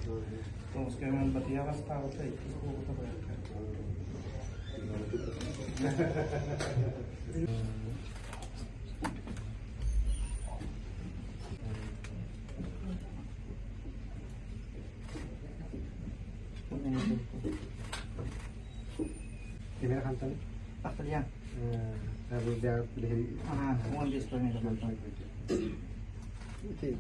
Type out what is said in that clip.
तो उसके में बतिया अवस्था होता है किसको gimana kantor? Pastelnya. Harus dia dari Mau display nih teman-teman.